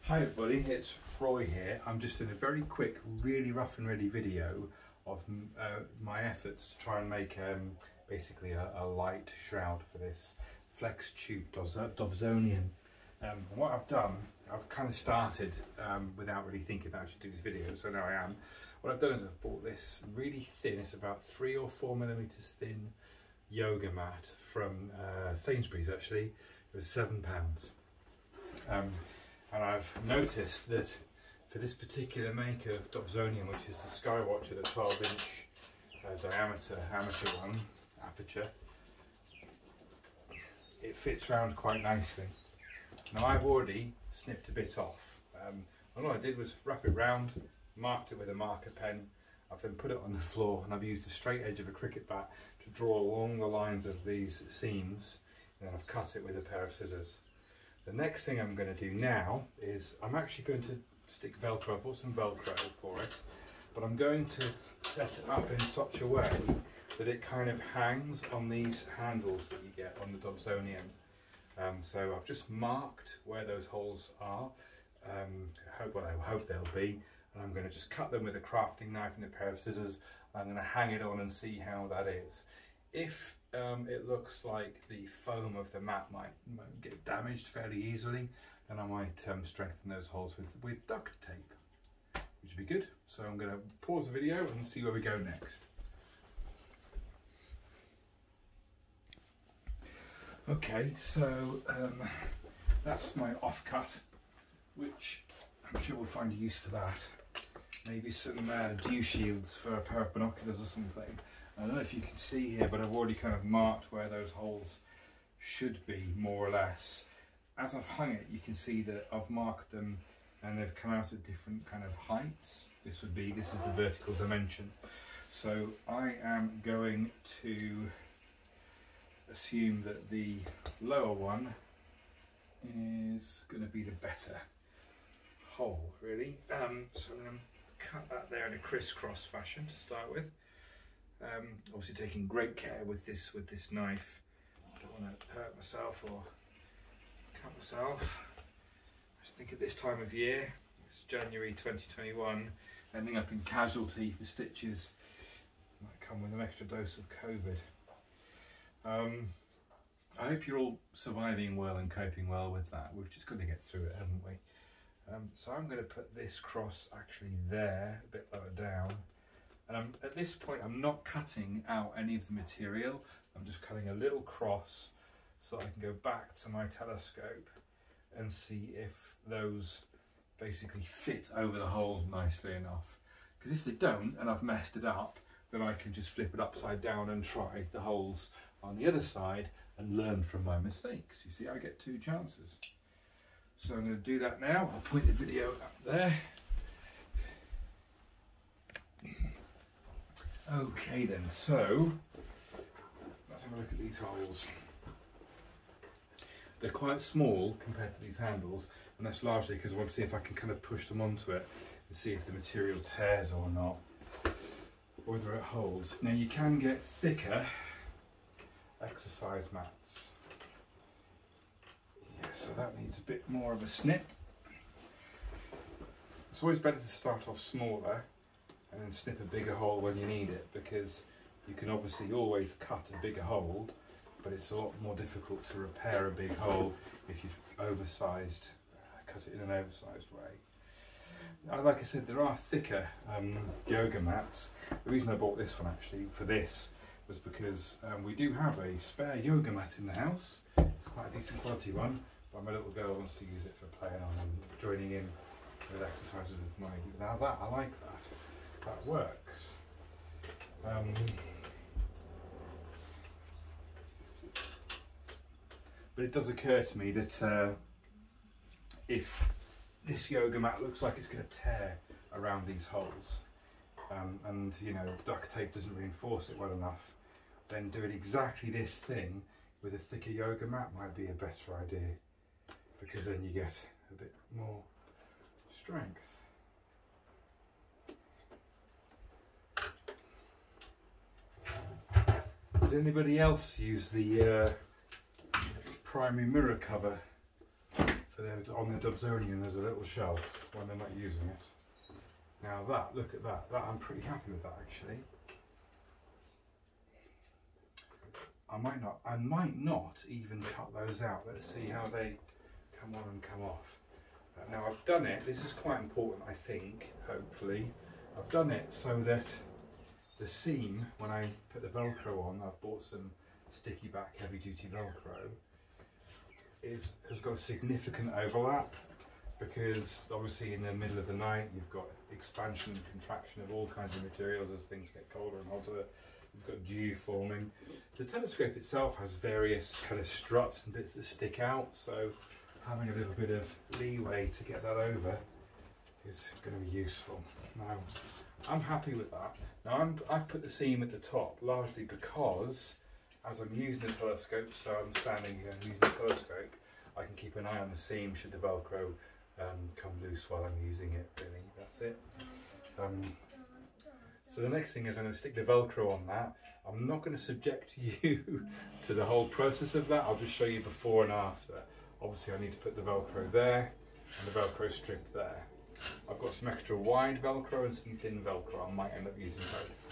Hi everybody, it's Roy here. I'm just in a very quick, really rough and ready video of my efforts to try and make basically a light shroud for this flextube dobsonian. What I've done, I've kind of started without really thinking that I should do this video, so now I am. What I've done is I've bought this really thin, it's about 3 or 4 millimeters thin yoga mat from Sainsbury's actually. It was £7. And I've noticed that for this particular make of Dobsonian, which is the Skywatcher, the 12-inch diameter amateur one, aperture, it fits round quite nicely. Now I've already snipped a bit off. And all I did was wrap it round, marked it with a marker pen. I've then put it on the floor and I've used the straight edge of a cricket bat to draw along the lines of these seams, and I've cut it with a pair of scissors. The next thing I'm going to do now is I'm actually going to stick Velcro. I bought some Velcro for it, but I'm going to set it up in such a way that it kind of hangs on these handles that you get on the Dobsonian. So I've just marked where those holes are. I hope they'll be, and I'm going to just cut them with a crafting knife and a pair of scissors. I'm going to hang it on and see how that is. If it looks like the foam of the mat might get damaged fairly easily, then I might strengthen those holes with duct tape, which would be good. So I'm going to pause the video and see where we go next. Okay, so that's my offcut, which I'm sure we'll find a use for that. Maybe some dew shields for a pair of binoculars or something. I don't know if you can see here, but I've already kind of marked where those holes should be, more or less. As I've hung it, you can see that I've marked them and they've come out at different kind of heights. This is the vertical dimension. So I am going to assume that the lower one is going to be the better hole, really. So I'm going to cut that there in a crisscross fashion to start with. Obviously taking great care with this knife. Don't want to hurt myself or cut myself. I just think at this time of year, it's January 2021, ending up in casualty for stitches might come with an extra dose of COVID. I hope you're all surviving well and coping well with that. We've just got to get through it, haven't we? So I'm going to put this cross actually there, a bit lower down. And at this point, I'm not cutting out any of the material. I'm just cutting a little cross so I can go back to my telescope and see if those basically fit over the hole nicely enough. Because if they don't, and I've messed it up, then I can just flip it upside down and try the holes on the other side and learn from my mistakes. You see, I get 2 chances. So I'm going to do that now. I'll point the video up there. Okay then, so let's have a look at these holes. They're quite small compared to these handles, and that's largely because I want to see if I can kind of push them onto it and see if the material tears or not, or whether it holds. Now you can get thicker exercise mats. Yeah, so that needs a bit more of a snip. It's always better to start off smaller and then snip a bigger hole when you need it, because you can obviously always cut a bigger hole, but it's a lot more difficult to repair a big hole if you've oversized, cut it in an oversized way. Like I said, there are thicker yoga mats. The reason I bought this one actually for this was because we do have a spare yoga mat in the house. It's quite a decent quality one, but my little girl wants to use it for playing on and joining in with exercises with mine. Now that, I like that. That works. But it does occur to me that if this yoga mat looks like it's going to tear around these holes, and you know, duct tape doesn't reinforce it well enough, then doing exactly this thing with a thicker yoga mat might be a better idea, because then you get a bit more strength. Does anybody else use the primary mirror cover on the dobsonian there's a little shelf when they're not using it. Now look at that, I'm pretty happy with that actually. I might not even cut those out. Let's see how they come on and come off. Now I've done it, this is quite important I think, hopefully. I've done it so that the seam, when I put the Velcro on, I've bought some sticky back heavy duty Velcro, has got a significant overlap, because obviously in the middle of the night you've got expansion and contraction of all kinds of materials as things get colder and hotter. You've got dew forming. The telescope itself has various kind of struts and bits that stick out, so having a little bit of leeway to get that over is going to be useful. Now, I'm happy with that. Now, I've put the seam at the top largely because as I'm using the telescope, so I'm standing here and using the telescope, I can keep an eye on the seam should the Velcro come loose while I'm using it, really. That's it. So the next thing is I'm going to stick the Velcro on that. I'm not going to subject you to the whole process of that. I'll just show you before and after. Obviously I need to put the Velcro there and the Velcro strip there. I've got some extra wide Velcro and some thin Velcro. I might end up using both,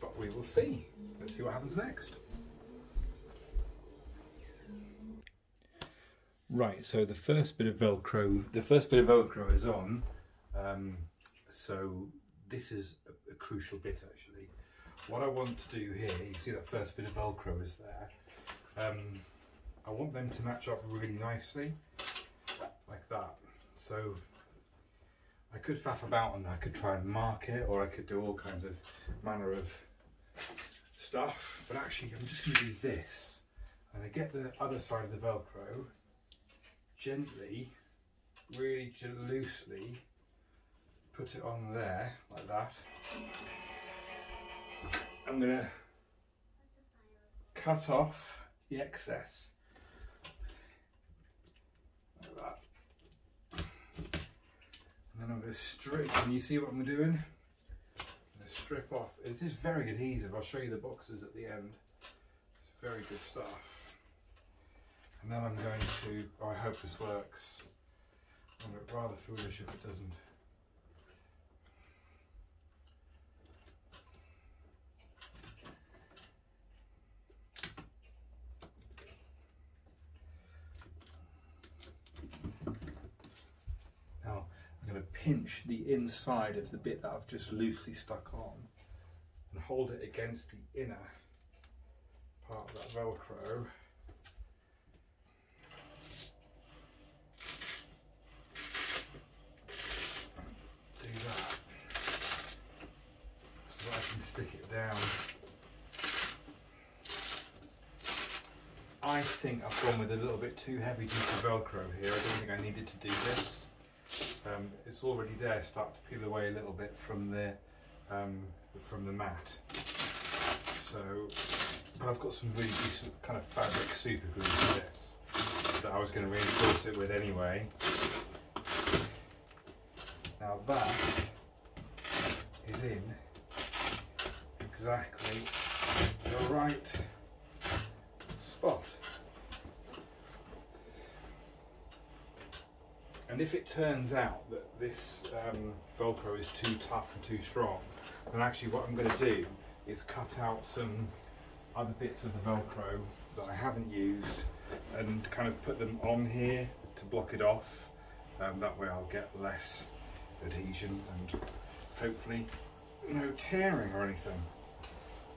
but we will see. Let's see what happens next. Right, so the first bit of Velcro is on. So this is a crucial bit actually. What I want to do here, you can see that first bit of Velcro is there. I want them to match up really nicely, like that. So I could faff about and I could try and mark it, or I could do all kinds of manner of stuff, but actually I'm just going to do this. And I get the other side of the Velcro, gently, really loosely, put it on there, like that. I'm going to cut off the excess, like that. And then I'm going to strip, and you see what I'm doing? I'm going to strip off. It is very adhesive, I'll show you the boxes at the end. It's very good stuff. And then I'm going to, oh, I hope this works. I'm rather foolish if it doesn't. Now I'm going to pinch the inside of the bit that I've just loosely stuck on and hold it against the inner part of that Velcro. Stick it down. I think I've gone with a little bit too heavy duty Velcro here. I don't think I needed to do this. It's already there, start to peel away a little bit from the mat. So, but I've got some really decent kind of fabric super glue for this that I was going to reinforce it with anyway. Now that is in exactly the right spot. And if it turns out that this Velcro is too tough and too strong, then actually what I'm going to do is cut out some other bits of the Velcro that I haven't used and kind of put them on here to block it off. That way I'll get less adhesion and hopefully no tearing or anything.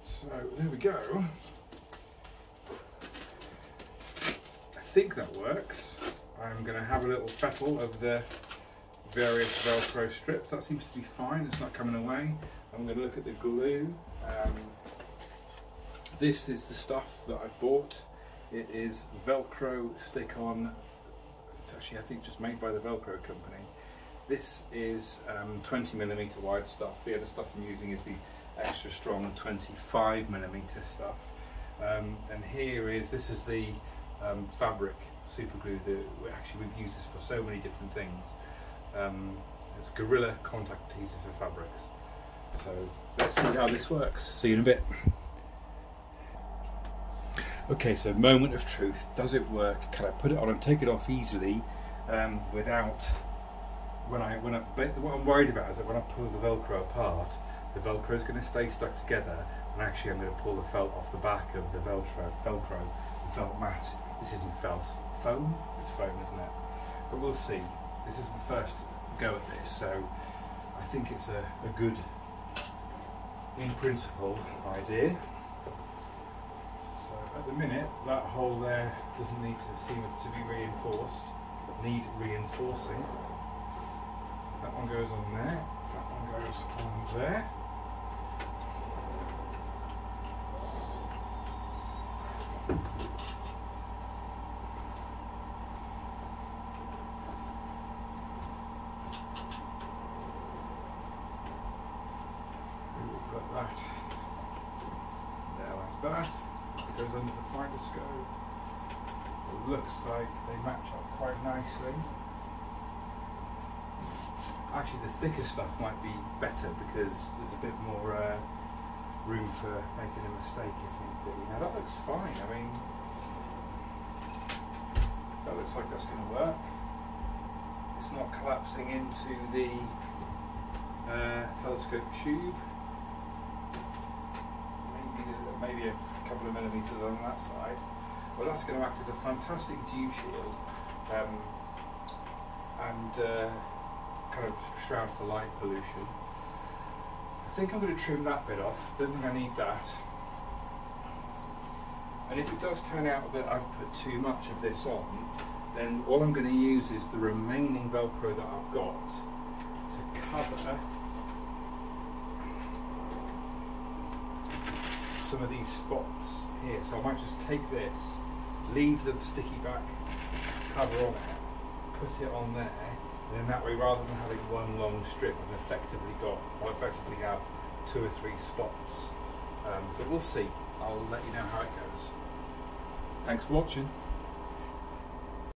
So there we go. I think that works. I'm going to have a little fettle of the various Velcro strips. That seems to be fine, it's not coming away. I'm going to look at the glue. This is the stuff that I've bought. It is Velcro stick-on. It's actually, I think, just made by the Velcro company. This is 20mm wide stuff. The other stuff I'm using is the extra strong 25mm stuff. And here is, this is the fabric super glue that we've used this for so many different things. It's Gorilla contact adhesive for fabrics. So let's see how this works. See you in a bit. Okay, so moment of truth. Does it work? Can I put it on and take it off easily without, what I'm worried about is that when I pull the Velcro apart, the Velcro is going to stay stuck together, and actually I'm going to pull the felt off the back of the Velcro, the felt mat. This isn't felt, foam? It's foam, isn't it? But we'll see. This is the first go at this, so I think it's a good, in principle, idea. So at the minute, that hole there doesn't seem to be reinforced, need reinforcing. That one goes on there, that one goes on there. That there like that. It goes under the finder scope. It looks like they match up quite nicely. Actually, the thicker stuff might be better because there's a bit more room for making a mistake if need be. Now that looks fine. I mean, that looks like that's going to work. It's not collapsing into the telescope tube. Maybe a couple of millimetres on that side. Well, that's going to act as a fantastic dew shield and kind of shroud for light pollution. I think I'm going to trim that bit off. Don't think I need that. And if it does turn out that I've put too much of this on, then all I'm going to use is the remaining Velcro that I've got to cover some of these spots here. So I might just take this, leave the sticky back cover on it, put it on there, and then that way, rather than having one long strip, I'll effectively have 2 or 3 spots. But we'll see. I'll let you know how it goes. Thanks for watching.